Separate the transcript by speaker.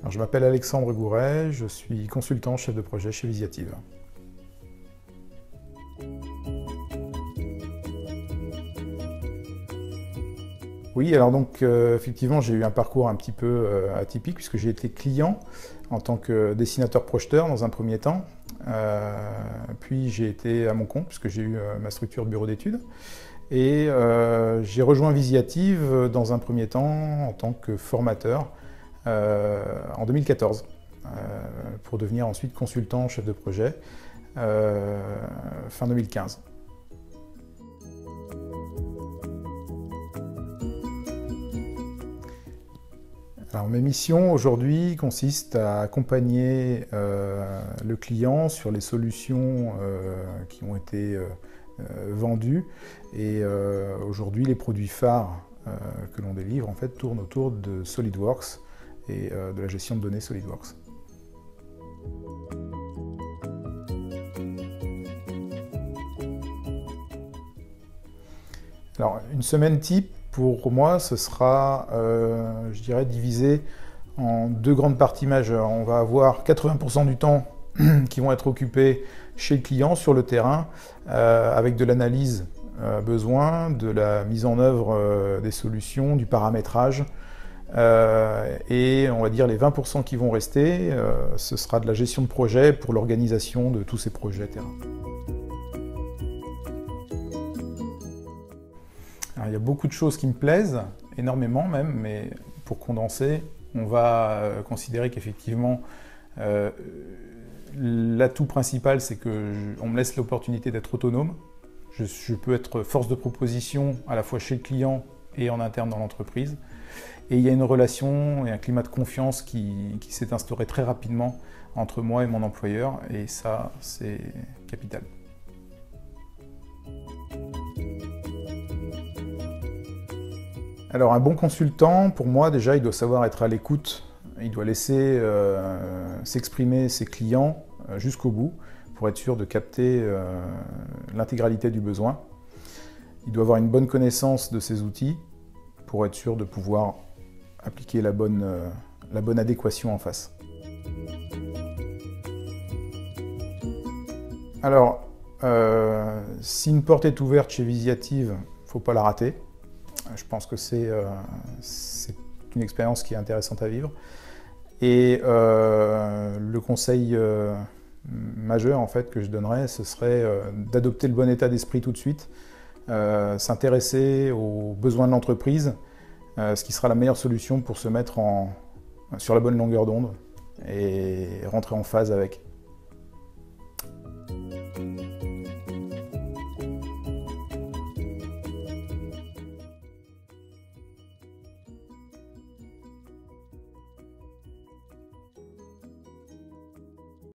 Speaker 1: Alors, je m'appelle Alexandre Gouret, je suis consultant chef de projet chez Visiative. Oui, alors donc effectivement j'ai eu un parcours un petit peu atypique puisque j'ai été client en tant que dessinateur-projeteur dans un premier temps. Puis j'ai été à mon compte puisque j'ai eu ma structure de bureau d'études. Et j'ai rejoint Visiative dans un premier temps en tant que formateur en 2014 pour devenir ensuite consultant chef de projet fin 2015. Alors, mes missions aujourd'hui consistent à accompagner le client sur les solutions qui ont été vendues. Et aujourd'hui, les produits phares que l'on délivre en fait, tournent autour de SolidWorks et de la gestion de données SolidWorks. Alors, une semaine type, pour moi, ce sera, je dirais, divisé en deux grandes parties majeures. On va avoir 80% du temps qui vont être occupés chez le client, sur le terrain, avec de l'analyse besoin, de la mise en œuvre des solutions, du paramétrage. Et on va dire les 20% qui vont rester, ce sera de la gestion de projet pour l'organisation de tous ces projets terrain. Alors, il y a beaucoup de choses qui me plaisent, énormément même, mais pour condenser, on va considérer qu'effectivement, l'atout principal, c'est qu'on me laisse l'opportunité d'être autonome. Je peux être force de proposition à la fois chez le client et en interne dans l'entreprise. Et il y a une relation et un climat de confiance qui s'est instauré très rapidement entre moi et mon employeur, et ça, c'est capital. Alors, un bon consultant, pour moi, déjà, il doit savoir être à l'écoute. Il doit laisser s'exprimer ses clients jusqu'au bout pour être sûr de capter l'intégralité du besoin. Il doit avoir une bonne connaissance de ses outils pour être sûr de pouvoir appliquer la bonne adéquation en face. Alors, si une porte est ouverte chez Visiative, il ne faut pas la rater. Je pense que c'est une expérience qui est intéressante à vivre. Et le conseil majeur en fait, que je donnerais, ce serait d'adopter le bon état d'esprit tout de suite, s'intéresser aux besoins de l'entreprise, ce qui sera la meilleure solution pour se mettre sur la bonne longueur d'onde et rentrer en phase avec.